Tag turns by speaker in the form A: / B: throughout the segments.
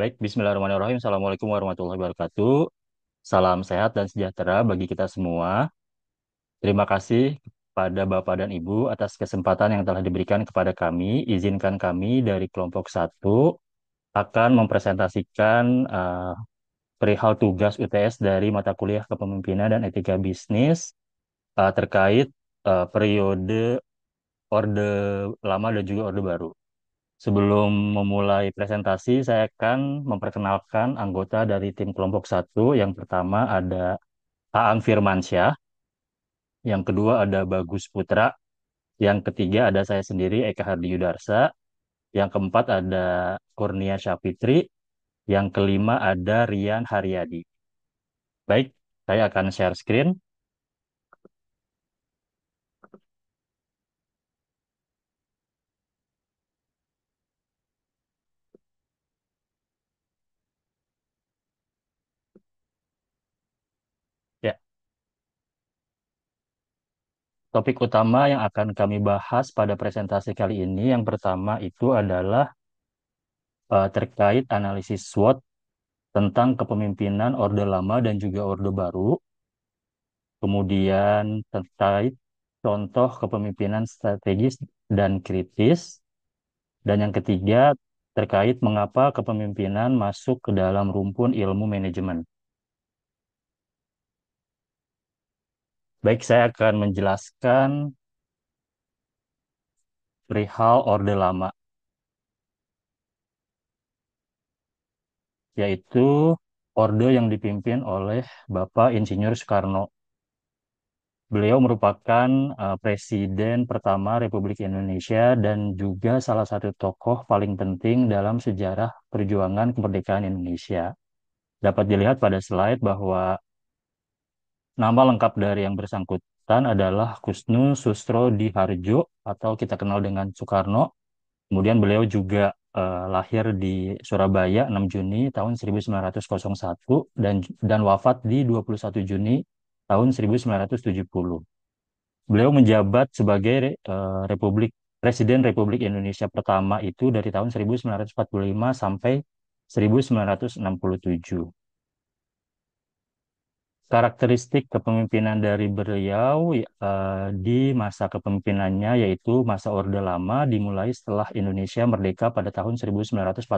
A: Baik, Bismillahirrahmanirrahim. Assalamualaikum warahmatullahi wabarakatuh. Salam sehat dan sejahtera bagi kita semua. Terima kasih kepada Bapak dan Ibu atas kesempatan yang telah diberikan kepada kami. Izinkan kami dari kelompok satu akan mempresentasikan perihal tugas UTS dari mata kuliah Kepemimpinan dan Etika Bisnis terkait periode Orde Lama dan juga Orde Baru. Sebelum memulai presentasi, saya akan memperkenalkan anggota dari tim kelompok satu. Yang pertama ada Aang Firmansyah, yang kedua ada Bagus Putra, yang ketiga ada saya sendiri Eka Hardi Yudarsa, yang keempat ada Kurnia Syafitri, yang kelima ada Rian Haryadi. Baik, saya akan share screen. Ya, topik utama yang akan kami bahas pada presentasi kali ini, yang pertama itu adalah terkait analisis SWOT tentang kepemimpinan Orde Lama dan juga Orde Baru, kemudian terkait contoh kepemimpinan strategis dan kritis, dan yang ketiga terkait mengapa kepemimpinan masuk ke dalam rumpun ilmu manajemen. Baik, saya akan menjelaskan perihal Orde Lama, yaitu orde yang dipimpin oleh Bapak Insinyur Soekarno. Beliau merupakan Presiden pertama Republik Indonesia dan juga salah satu tokoh paling penting dalam sejarah perjuangan kemerdekaan Indonesia. Dapat dilihat pada slide bahwa nama lengkap dari yang bersangkutan adalah Kusnu Sustro Diharjo atau kita kenal dengan Soekarno. Kemudian beliau juga lahir di Surabaya 6 Juni tahun 1901 dan wafat di 21 Juni tahun 1970. Beliau menjabat sebagai Presiden Republik Indonesia pertama itu dari tahun 1945 sampai 1967. Karakteristik kepemimpinan dari beliau di masa kepemimpinannya yaitu masa Orde Lama dimulai setelah Indonesia merdeka pada tahun 1945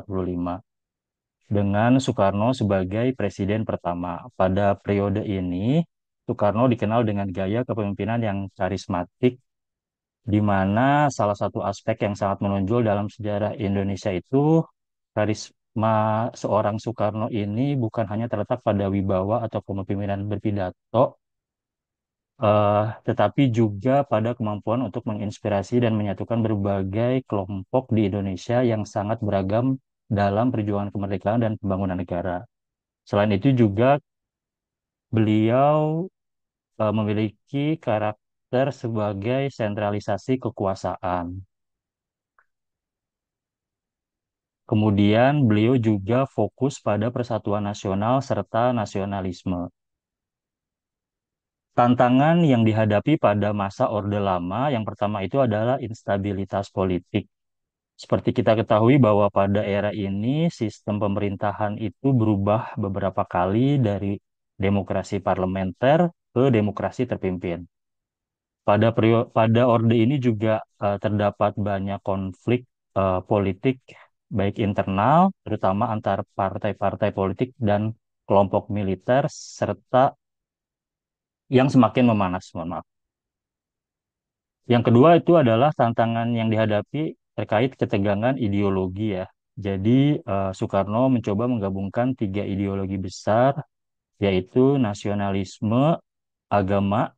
A: dengan Soekarno sebagai presiden pertama. Pada periode ini, Soekarno dikenal dengan gaya kepemimpinan yang karismatik, di mana salah satu aspek yang sangat menonjol dalam sejarah Indonesia itu karisma seorang Soekarno ini bukan hanya terletak pada wibawa atau kepemimpinan berpidato, tetapi juga pada kemampuan untuk menginspirasi dan menyatukan berbagai kelompok di Indonesia yang sangat beragam dalam perjuangan kemerdekaan dan pembangunan negara. Selain itu juga beliau memiliki karakter sebagai sentralisasi kekuasaan. Kemudian beliau juga fokus pada persatuan nasional serta nasionalisme. Tantangan yang dihadapi pada masa Orde Lama yang pertama itu adalah instabilitas politik. Seperti kita ketahui bahwa pada era ini sistem pemerintahan itu berubah beberapa kali dari demokrasi parlementer ke demokrasi terpimpin. Pada orde ini juga terdapat banyak konflik politik baik internal terutama antar partai-partai politik dan kelompok militer serta yang semakin memanas, mohon maaf. Yang kedua itu adalah tantangan yang dihadapi terkait ketegangan ideologi ya. Jadi Soekarno mencoba menggabungkan tiga ideologi besar yaitu nasionalisme, agama,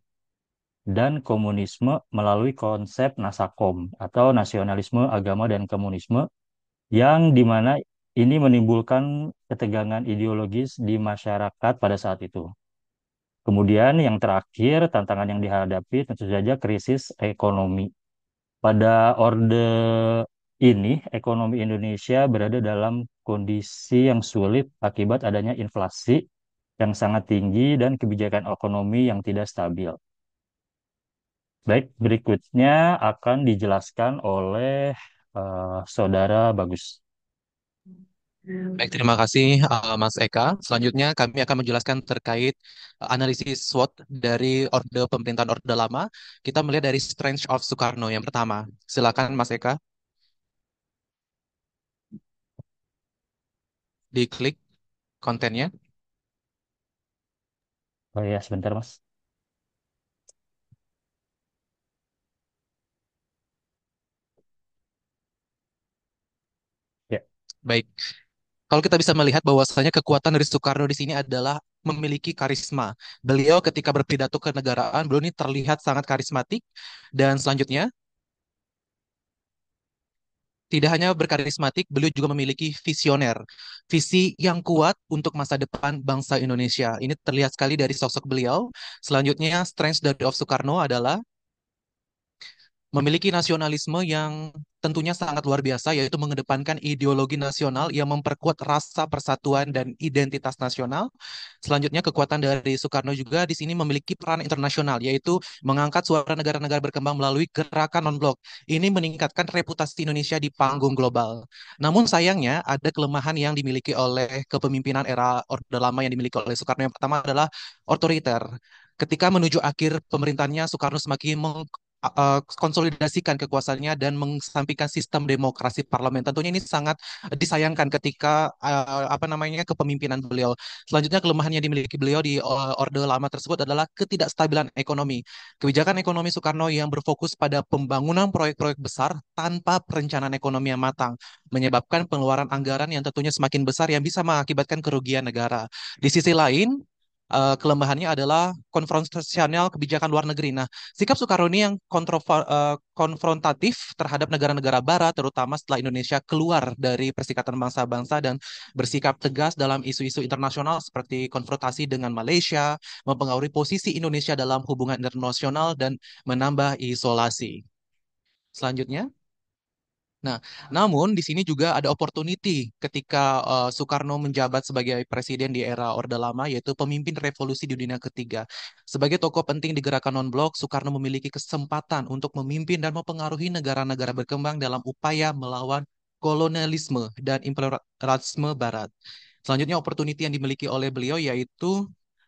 A: dan komunisme melalui konsep Nasakom atau nasionalisme, agama, dan komunisme yang dimana ini menimbulkan ketegangan ideologis di masyarakat pada saat itu. Kemudian yang terakhir, tantangan yang dihadapi tentu saja krisis ekonomi. Pada orde ini, ekonomi Indonesia berada dalam kondisi yang sulit akibat adanya inflasi yang sangat tinggi dan kebijakan ekonomi yang tidak stabil. Baik, berikutnya akan dijelaskan oleh Saudara Bagus.
B: Baik, terima kasih Mas Eka. Selanjutnya kami akan menjelaskan terkait analisis SWOT dari Orde Pemerintahan Orde Lama. Kita melihat dari Strength of Soekarno yang pertama. Silakan Mas Eka, diklik kontennya.
A: Oh ya, sebentar Mas. Ya,
B: Baik, kalau kita bisa melihat bahwasanya kekuatan dari Soekarno di sini adalah memiliki karisma. Beliau ketika berpidato kenegaraan, beliau ini terlihat sangat karismatik. Dan selanjutnya, tidak hanya berkarismatik, beliau juga memiliki visioner. Visi yang kuat untuk masa depan bangsa Indonesia. Ini terlihat sekali dari sosok beliau. Selanjutnya, strength dari of Soekarno adalah memiliki nasionalisme yang tentunya sangat luar biasa, yaitu mengedepankan ideologi nasional yang memperkuat rasa persatuan dan identitas nasional. Selanjutnya, kekuatan dari Soekarno juga di sini memiliki peran internasional, yaitu mengangkat suara negara-negara berkembang melalui gerakan non-blok. Ini meningkatkan reputasi Indonesia di panggung global. Namun sayangnya, ada kelemahan yang dimiliki oleh kepemimpinan era Orde Lama yang dimiliki oleh Soekarno. Yang pertama adalah otoriter. Ketika menuju akhir pemerintahannya, Soekarno semakin konsolidasikan kekuasaannya dan mengesampingkan sistem demokrasi parlemen. Tentunya ini sangat disayangkan ketika apa namanya kepemimpinan beliau. Selanjutnya kelemahan yang dimiliki beliau di Orde Lama tersebut adalah ketidakstabilan ekonomi. Kebijakan ekonomi Soekarno yang berfokus pada pembangunan proyek-proyek besar tanpa perencanaan ekonomi yang matang, menyebabkan pengeluaran anggaran yang tentunya semakin besar yang bisa mengakibatkan kerugian negara. Di sisi lain, kelemahannya adalah konfrontasional kebijakan luar negeri. Nah, sikap Soekarno ini yang konfrontatif terhadap negara-negara Barat, terutama setelah Indonesia keluar dari Perserikatan Bangsa-Bangsa dan bersikap tegas dalam isu-isu internasional seperti konfrontasi dengan Malaysia, mempengaruhi posisi Indonesia dalam hubungan internasional dan menambah isolasi. Selanjutnya, nah, namun di sini juga ada opportunity ketika Soekarno menjabat sebagai presiden di era Orde Lama, yaitu pemimpin revolusi di dunia ketiga. Sebagai tokoh penting di gerakan non-blok, Soekarno memiliki kesempatan untuk memimpin dan mempengaruhi negara-negara berkembang dalam upaya melawan kolonialisme dan imperialisme Barat. Selanjutnya, opportunity yang dimiliki oleh beliau yaitu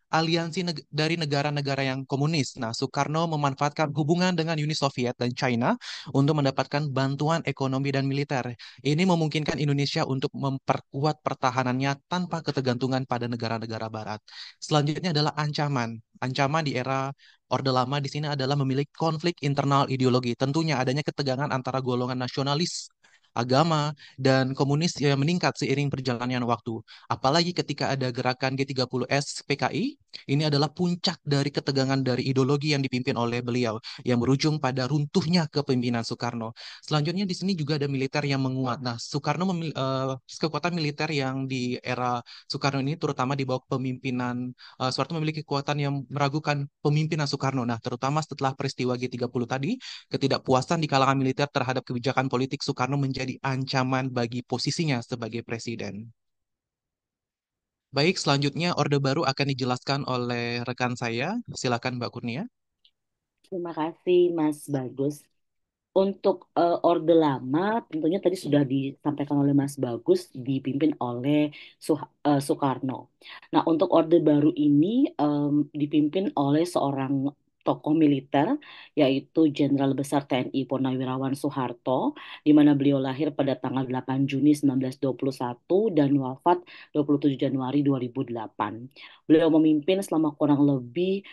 B: aliansi dari negara-negara yang komunis. Nah, Soekarno memanfaatkan hubungan dengan Uni Soviet dan China untuk mendapatkan bantuan ekonomi dan militer. Ini memungkinkan Indonesia untuk memperkuat pertahanannya tanpa ketergantungan pada negara-negara Barat. Selanjutnya adalah ancaman. Ancaman di era Orde Lama di sini adalah memiliki konflik internal ideologi. Tentunya adanya ketegangan antara golongan nasionalis, agama, dan komunis yang meningkat seiring perjalannya waktu. Apalagi ketika ada gerakan G30S PKI, ini adalah puncak dari ketegangan dari ideologi yang dipimpin oleh beliau, yang berujung pada runtuhnya kepemimpinan Soekarno. Selanjutnya di sini juga ada militer yang menguat. Nah, kekuatan militer yang di era Soekarno ini terutama di bawah kepemimpinan Soeharto memiliki kekuatan yang meragukan pemimpinan Soekarno. Nah, terutama setelah peristiwa G30 tadi, ketidakpuasan di kalangan militer terhadap kebijakan politik Soekarno menjadi ancaman bagi posisinya sebagai presiden. Baik, selanjutnya Orde Baru akan dijelaskan oleh rekan saya. Silakan Mbak Kurnia.
C: Terima kasih Mas Bagus. Untuk Orde Lama tentunya tadi sudah disampaikan oleh Mas Bagus dipimpin oleh Soekarno. Nah, untuk Orde Baru ini dipimpin oleh seorang tokoh militer yaitu Jenderal Besar TNI Purnawirawan Soeharto di mana beliau lahir pada tanggal 8 Juni 1921 dan wafat 27 Januari 2008. Beliau memimpin selama kurang lebih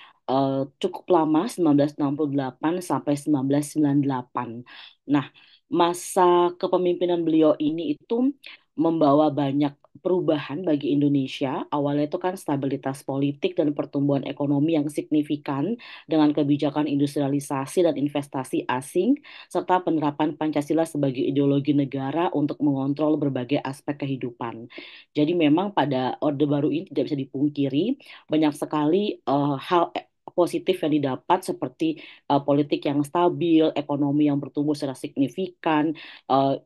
C: cukup lama 1968 sampai 1998. Nah, masa kepemimpinan beliau ini itu membawa banyak perubahan bagi Indonesia. Awalnya itu kan stabilitas politik dan pertumbuhan ekonomi yang signifikan dengan kebijakan industrialisasi dan investasi asing serta penerapan Pancasila sebagai ideologi negara untuk mengontrol berbagai aspek kehidupan. Jadi memang pada Orde Baru ini tidak bisa dipungkiri banyak sekali hal dampak positif yang didapat seperti politik yang stabil, ekonomi yang bertumbuh secara signifikan,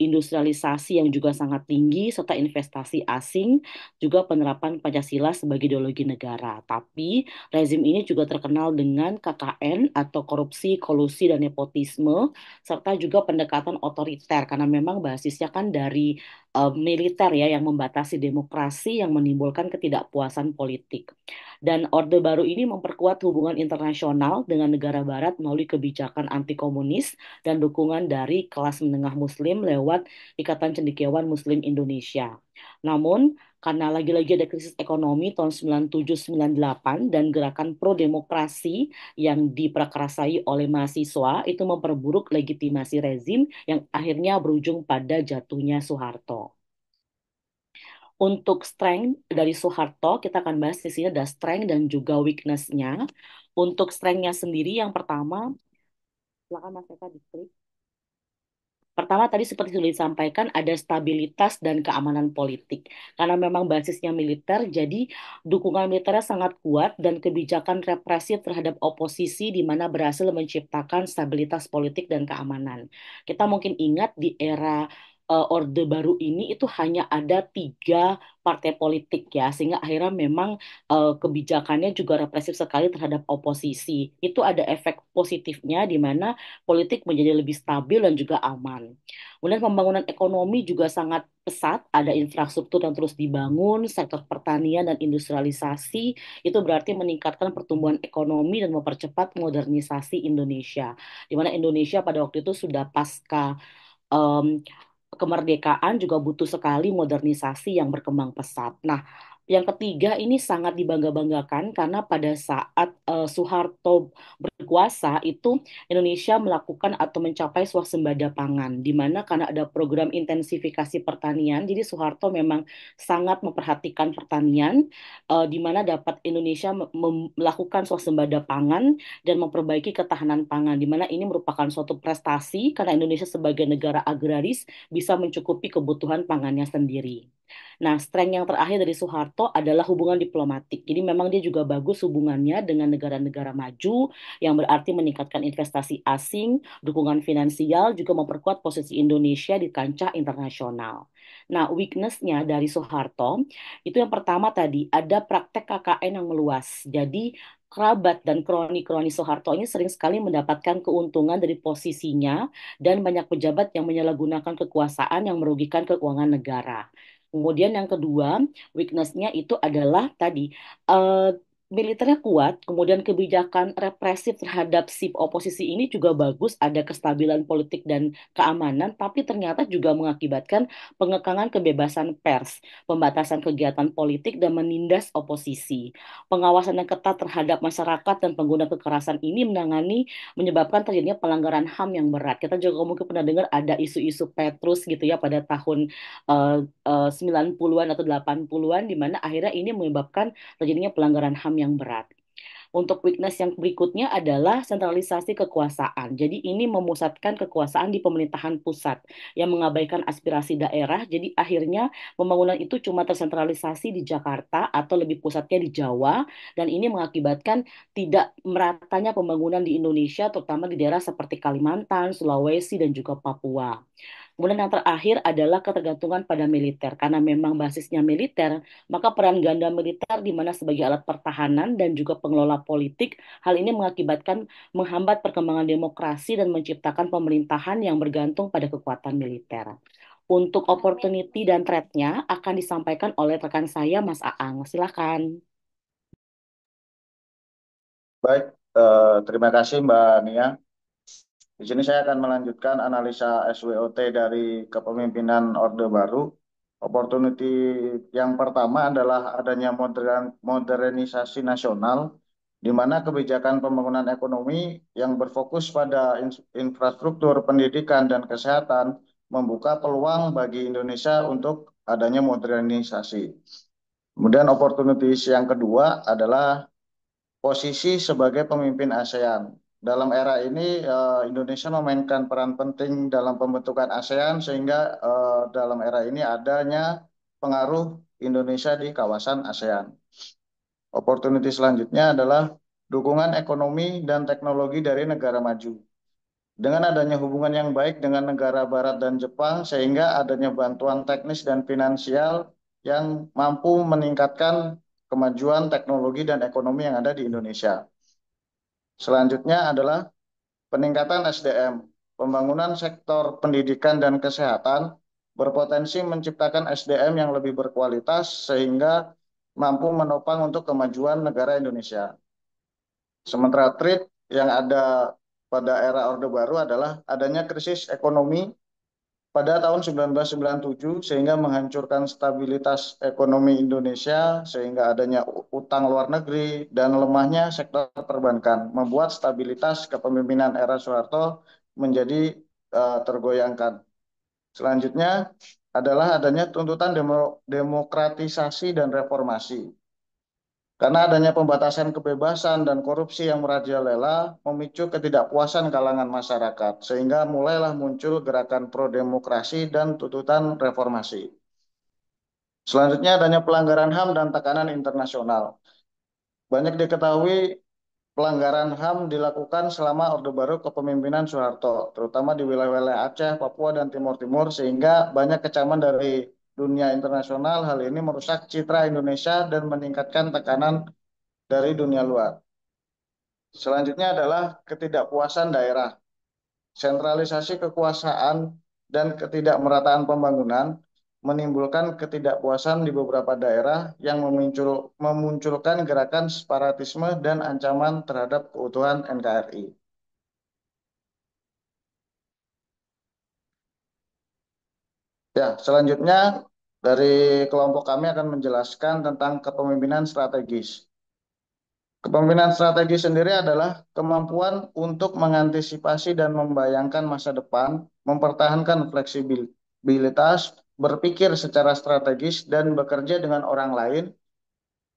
C: industrialisasi yang juga sangat tinggi, serta investasi asing, juga penerapan Pancasila sebagai ideologi negara. Tapi rezim ini juga terkenal dengan KKN atau korupsi, kolusi, dan nepotisme, serta juga pendekatan otoriter karena memang basisnya kan dari militer ya yang membatasi demokrasi yang menimbulkan ketidakpuasan politik. Dan Orde Baru ini memperkuat hubungan internasional dengan negara barat melalui kebijakan anti komunis dan dukungan dari kelas menengah Muslim lewat Ikatan Cendekiawan Muslim Indonesia. Namun, karena lagi-lagi ada krisis ekonomi tahun 97-98 dan gerakan pro-demokrasi yang diperkerasai oleh mahasiswa itu memperburuk legitimasi rezim yang akhirnya berujung pada jatuhnya Soeharto. Untuk strength dari Soeharto, kita akan bahas di sini ada strength dan juga weakness-nya. Untuk strength-nya sendiri, yang pertama, silakan Mas Eka diklik. Pertama tadi seperti sudah disampaikan ada stabilitas dan keamanan politik. Karena memang basisnya militer, jadi dukungan militernya sangat kuat dan kebijakan represif terhadap oposisi di mana berhasil menciptakan stabilitas politik dan keamanan. Kita mungkin ingat di era Orde Baru ini itu hanya ada 3 partai politik ya, sehingga akhirnya memang kebijakannya juga represif sekali terhadap oposisi. Itu ada efek positifnya di mana politik menjadi lebih stabil dan juga aman. Kemudian pembangunan ekonomi juga sangat pesat, ada infrastruktur yang terus dibangun, sektor pertanian dan industrialisasi, itu berarti meningkatkan pertumbuhan ekonomi dan mempercepat modernisasi Indonesia. Di mana Indonesia pada waktu itu sudah pasca em, kemerdekaan juga butuh sekali modernisasi yang berkembang pesat. Nah, yang ketiga ini sangat dibangga-banggakan karena pada saat Soeharto berkuasa itu Indonesia melakukan atau mencapai swasembada pangan, di mana karena ada program intensifikasi pertanian, jadi Soeharto memang sangat memperhatikan pertanian, di mana dapat Indonesia melakukan swasembada pangan dan memperbaiki ketahanan pangan, di mana ini merupakan suatu prestasi karena Indonesia sebagai negara agraris bisa mencukupi kebutuhan pangannya sendiri. Nah, strength yang terakhir dari Soeharto adalah hubungan diplomatik. Jadi memang dia juga bagus hubungannya dengan negara-negara maju, yang berarti meningkatkan investasi asing, dukungan finansial, juga memperkuat posisi Indonesia di kancah internasional. Nah, weakness-nya dari Soeharto, itu yang pertama tadi, ada praktek KKN yang meluas. Jadi, kerabat dan kroni-kroni Soeharto ini sering sekali mendapatkan keuntungan dari posisinya dan banyak pejabat yang menyalahgunakan kekuasaan yang merugikan keuangan negara. Kemudian yang kedua, weakness-nya itu adalah tadi eh, militernya kuat, kemudian kebijakan represif terhadap si oposisi ini juga bagus, ada kestabilan politik dan keamanan, tapi ternyata juga mengakibatkan pengekangan kebebasan pers, pembatasan kegiatan politik dan menindas oposisi. Pengawasan yang ketat terhadap masyarakat dan pengguna kekerasan ini menyebabkan terjadinya pelanggaran HAM yang berat. Kita juga mungkin pernah dengar ada isu-isu Petrus gitu ya pada tahun 90-an atau 80-an di mana akhirnya ini menyebabkan terjadinya pelanggaran HAM yang berat. Untuk weakness yang berikutnya adalah sentralisasi kekuasaan. Jadi ini memusatkan kekuasaan di pemerintahan pusat yang mengabaikan aspirasi daerah. Jadi akhirnya pembangunan itu cuma tersentralisasi di Jakarta atau lebih pusatnya di Jawa dan ini mengakibatkan tidak meratanya pembangunan di Indonesia terutama di daerah seperti Kalimantan, Sulawesi dan juga Papua. Kemudian yang terakhir adalah ketergantungan pada militer. Karena memang basisnya militer, maka peran ganda militer di mana sebagai alat pertahanan dan juga pengelola politik, hal ini mengakibatkan menghambat perkembangan demokrasi dan menciptakan pemerintahan yang bergantung pada kekuatan militer. Untuk opportunity dan threat-nya akan disampaikan oleh rekan saya, Mas Aang. Silakan.
D: Baik, terima kasih Mbak Nia. Di sini saya akan melanjutkan analisa SWOT dari kepemimpinan Orde Baru. Opportunity yang pertama adalah adanya modernisasi nasional, di mana kebijakan pembangunan ekonomi yang berfokus pada infrastruktur pendidikan dan kesehatan membuka peluang bagi Indonesia untuk adanya modernisasi. Kemudian opportunities yang kedua adalah posisi sebagai pemimpin ASEAN. Dalam era ini, Indonesia memainkan peran penting dalam pembentukan ASEAN, sehingga dalam era ini adanya pengaruh Indonesia di kawasan ASEAN. Opportunity selanjutnya adalah dukungan ekonomi dan teknologi dari negara maju. Dengan adanya hubungan yang baik dengan negara Barat dan Jepang, sehingga adanya bantuan teknis dan finansial yang mampu meningkatkan kemajuan teknologi dan ekonomi yang ada di Indonesia. Selanjutnya adalah peningkatan SDM. Pembangunan sektor pendidikan dan kesehatan berpotensi menciptakan SDM yang lebih berkualitas sehingga mampu menopang untuk kemajuan negara Indonesia. Sementara threat yang ada pada era Orde Baru adalah adanya krisis ekonomi pada tahun 1997 sehingga menghancurkan stabilitas ekonomi Indonesia sehingga adanya utang luar negeri dan lemahnya sektor perbankan membuat stabilitas kepemimpinan era Soeharto menjadi tergoyangkan. Selanjutnya adalah adanya tuntutan demokratisasi dan reformasi. Karena adanya pembatasan kebebasan dan korupsi yang merajalela memicu ketidakpuasan kalangan masyarakat, sehingga mulailah muncul gerakan pro-demokrasi dan tuntutan reformasi. Selanjutnya adanya pelanggaran HAM dan tekanan internasional. Banyak diketahui pelanggaran HAM dilakukan selama Orde Baru kepemimpinan Soeharto, terutama di wilayah-wilayah Aceh, Papua, dan Timur Timur, sehingga banyak kecaman dari dunia internasional. Hal ini merusak citra Indonesia dan meningkatkan tekanan dari dunia luar. Selanjutnya adalah ketidakpuasan daerah. Sentralisasi kekuasaan dan ketidakmerataan pembangunan menimbulkan ketidakpuasan di beberapa daerah yang memunculkan gerakan separatisme dan ancaman terhadap keutuhan NKRI. Ya, selanjutnya dari kelompok kami akan menjelaskan tentang kepemimpinan strategis. Kepemimpinan strategi sendiri adalah kemampuan untuk mengantisipasi dan membayangkan masa depan, mempertahankan fleksibilitas, berpikir secara strategis, dan bekerja dengan orang lain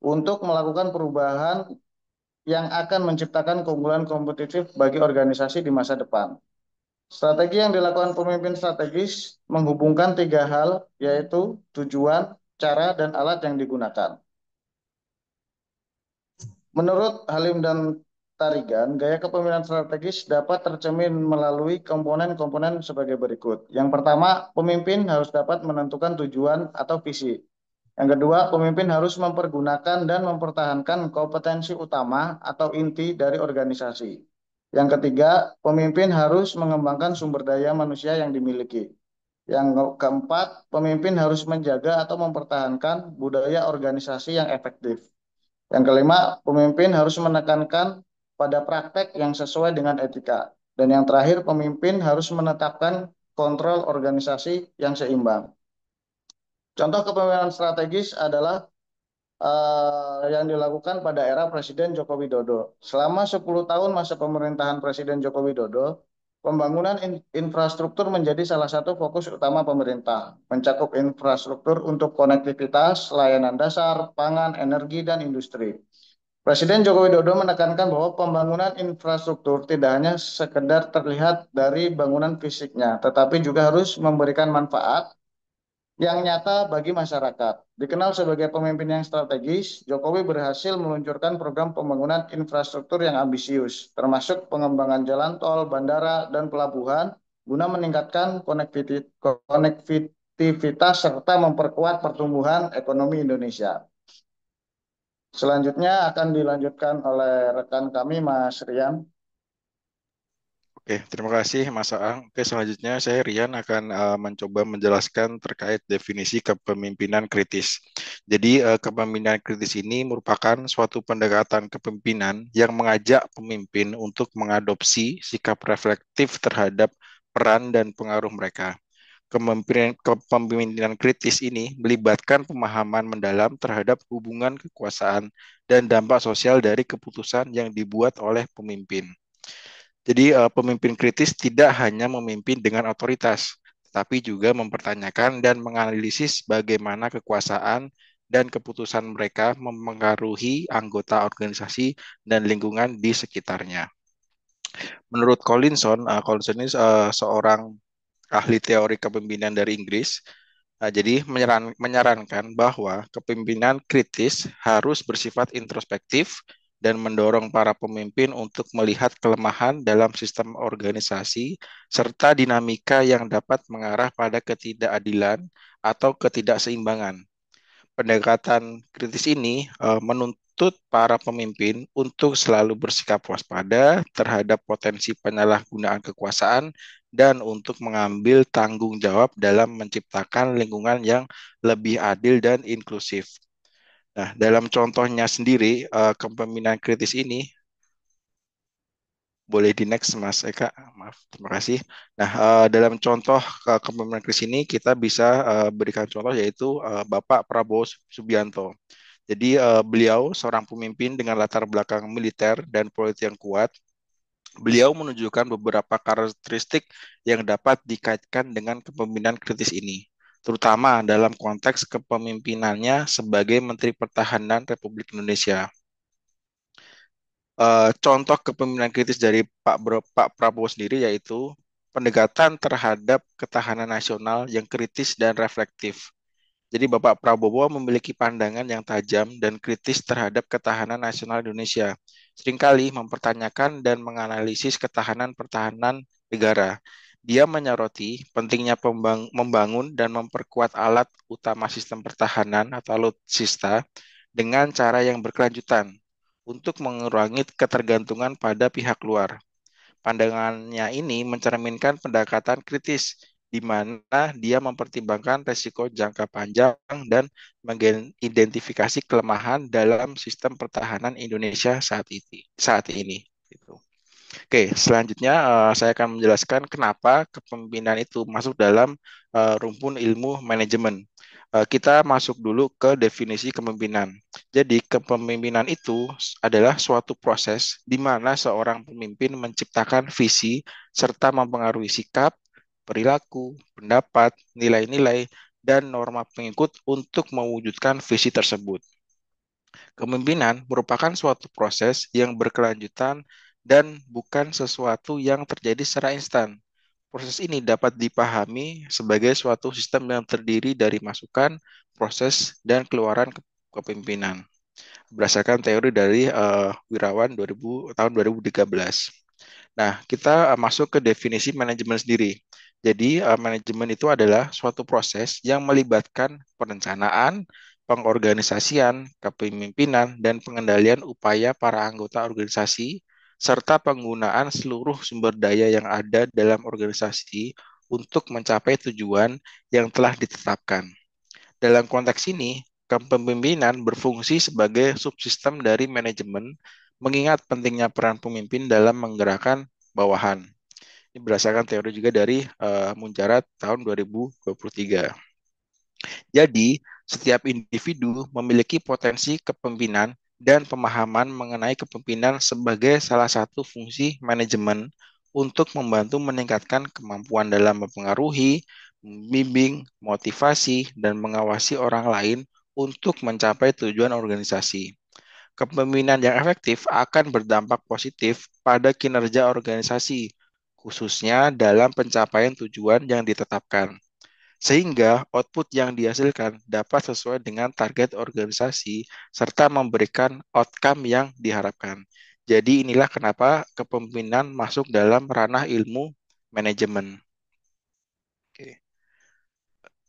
D: untuk melakukan perubahan yang akan menciptakan keunggulan kompetitif bagi organisasi di masa depan. Strategi yang dilakukan pemimpin strategis menghubungkan tiga hal, yaitu tujuan, cara, dan alat yang digunakan. Menurut Halim dan Tarigan, gaya kepemimpinan strategis dapat tercermin melalui komponen-komponen sebagai berikut. Yang pertama, pemimpin harus dapat menentukan tujuan atau visi. Yang kedua, pemimpin harus mempergunakan dan mempertahankan kompetensi utama atau inti dari organisasi. Yang ketiga, pemimpin harus mengembangkan sumber daya manusia yang dimiliki. Yang keempat, pemimpin harus menjaga atau mempertahankan budaya organisasi yang efektif. Yang kelima, pemimpin harus menekankan pada praktek yang sesuai dengan etika. Dan yang terakhir, pemimpin harus menetapkan kontrol organisasi yang seimbang. Contoh kepemimpinan strategis adalah yang dilakukan pada era Presiden Joko Widodo. Selama 10 tahun masa pemerintahan Presiden Joko Widodo, pembangunan infrastruktur menjadi salah satu fokus utama pemerintah, mencakup infrastruktur untuk konektivitas, layanan dasar, pangan, energi, dan industri. Presiden Joko Widodo menekankan bahwa pembangunan infrastruktur tidak hanya sekedar terlihat dari bangunan fisiknya, tetapi juga harus memberikan manfaat yang nyata bagi masyarakat. Dikenal sebagai pemimpin yang strategis, Jokowi berhasil meluncurkan program pembangunan infrastruktur yang ambisius, termasuk pengembangan jalan tol, bandara, dan pelabuhan, guna meningkatkan konektivitas serta memperkuat pertumbuhan ekonomi Indonesia. Selanjutnya akan dilanjutkan oleh rekan kami, Mas Rian.
E: Oke, terima kasih Mas Aang. Oke, selanjutnya saya Rian akan mencoba menjelaskan terkait definisi kepemimpinan kritis. Jadi, kepemimpinan kritis ini merupakan suatu pendekatan kepemimpinan yang mengajak pemimpin untuk mengadopsi sikap reflektif terhadap peran dan pengaruh mereka. Kepemimpinan kritis ini melibatkan pemahaman mendalam terhadap hubungan kekuasaan dan dampak sosial dari keputusan yang dibuat oleh pemimpin. Jadi pemimpin kritis tidak hanya memimpin dengan otoritas, tapi juga mempertanyakan dan menganalisis bagaimana kekuasaan dan keputusan mereka mempengaruhi anggota organisasi dan lingkungan di sekitarnya. Menurut Collinson, Collinson ini seorang ahli teori kepemimpinan dari Inggris. Jadi menyarankan bahwa kepemimpinan kritis harus bersifat introspektif, dan mendorong para pemimpin untuk melihat kelemahan dalam sistem organisasi serta dinamika yang dapat mengarah pada ketidakadilan atau ketidakseimbangan. Pendekatan kritis ini menuntut para pemimpin untuk selalu bersikap waspada terhadap potensi penyalahgunaan kekuasaan dan untuk mengambil tanggung jawab dalam menciptakan lingkungan yang lebih adil dan inklusif. Nah, dalam contohnya sendiri, kepemimpinan kritis ini boleh di next, Mas Eka. Maaf, terima kasih. Nah, dalam contoh kepemimpinan kritis ini kita bisa berikan contoh yaitu Bapak Prabowo Subianto. Jadi beliau seorang pemimpin dengan latar belakang militer dan politik yang kuat. Beliau menunjukkan beberapa karakteristik yang dapat dikaitkan dengan kepemimpinan kritis ini, terutama dalam konteks kepemimpinannya sebagai Menteri Pertahanan Republik Indonesia. Contoh kepemimpinan kritis dari Pak Prabowo sendiri yaitu pendekatan terhadap ketahanan nasional yang kritis dan reflektif. Jadi Bapak Prabowo memiliki pandangan yang tajam dan kritis terhadap ketahanan nasional Indonesia. Seringkali mempertanyakan dan menganalisis ketahanan pertahanan negara. Dia menyoroti pentingnya membangun dan memperkuat alat utama sistem pertahanan atau alutsista dengan cara yang berkelanjutan untuk mengurangi ketergantungan pada pihak luar. Pandangannya ini mencerminkan pendekatan kritis, di mana dia mempertimbangkan risiko jangka panjang dan mengidentifikasi kelemahan dalam sistem pertahanan Indonesia saat ini. Gitu. Oke, selanjutnya saya akan menjelaskan kenapa kepemimpinan itu masuk dalam rumpun ilmu manajemen. Kita masuk dulu ke definisi kepemimpinan. Jadi, kepemimpinan itu adalah suatu proses di mana seorang pemimpin menciptakan visi serta mempengaruhi sikap, perilaku, pendapat, nilai-nilai, dan norma pengikut untuk mewujudkan visi tersebut. Kepemimpinan merupakan suatu proses yang berkelanjutan dan bukan sesuatu yang terjadi secara instan. Proses ini dapat dipahami sebagai suatu sistem yang terdiri dari masukan, proses, dan keluaran kepemimpinan. Berdasarkan teori dari Wirawan tahun 2013. Nah, kita masuk ke definisi manajemen sendiri. Jadi, manajemen itu adalah suatu proses yang melibatkan perencanaan, pengorganisasian, kepemimpinan, dan pengendalian upaya para anggota organisasi, serta penggunaan seluruh sumber daya yang ada dalam organisasi untuk mencapai tujuan yang telah ditetapkan. Dalam konteks ini, kepemimpinan berfungsi sebagai subsistem dari manajemen, mengingat pentingnya peran pemimpin dalam menggerakkan bawahan. Ini berdasarkan teori juga dari Munjarat tahun 2023. Jadi, setiap individu memiliki potensi kepemimpinan dan pemahaman mengenai kepemimpinan sebagai salah satu fungsi manajemen untuk membantu meningkatkan kemampuan dalam mempengaruhi, membimbing, motivasi, dan mengawasi orang lain untuk mencapai tujuan organisasi. Kepemimpinan yang efektif akan berdampak positif pada kinerja organisasi, khususnya dalam pencapaian tujuan yang ditetapkan. Sehingga output yang dihasilkan dapat sesuai dengan target organisasi serta memberikan outcome yang diharapkan. Jadi inilah kenapa kepemimpinan masuk dalam ranah ilmu manajemen. Oke.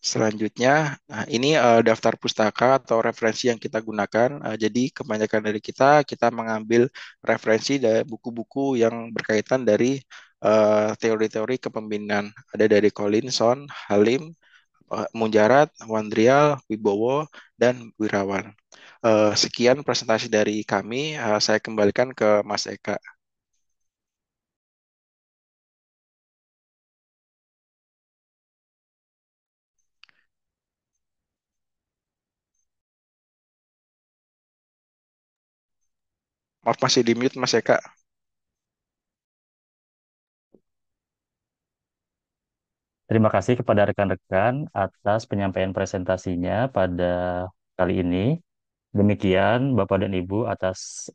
E: Selanjutnya, nah ini daftar pustaka atau referensi yang kita gunakan. Jadi kebanyakan dari kita mengambil referensi dari buku-buku yang berkaitan dari teori-teori kepemimpinan. Ada dari Collinson, Halim, Munjarat, Wandrial, Wibowo, dan Wirawan. Sekian presentasi dari kami. Saya kembalikan ke Mas Eka. Maaf masih di mute Mas Eka.
A: Terima kasih kepada rekan-rekan atas penyampaian presentasinya pada kali ini. Demikian Bapak dan Ibu atas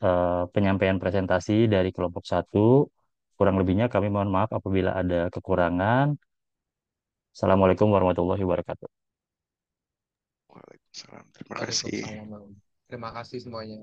A: penyampaian presentasi dari kelompok satu. Kurang lebihnya kami mohon maaf apabila ada kekurangan. Assalamualaikum warahmatullahi wabarakatuh.
E: Waalaikumsalam. Terima kasih.
B: Waalaikumsalam. Terima kasih semuanya.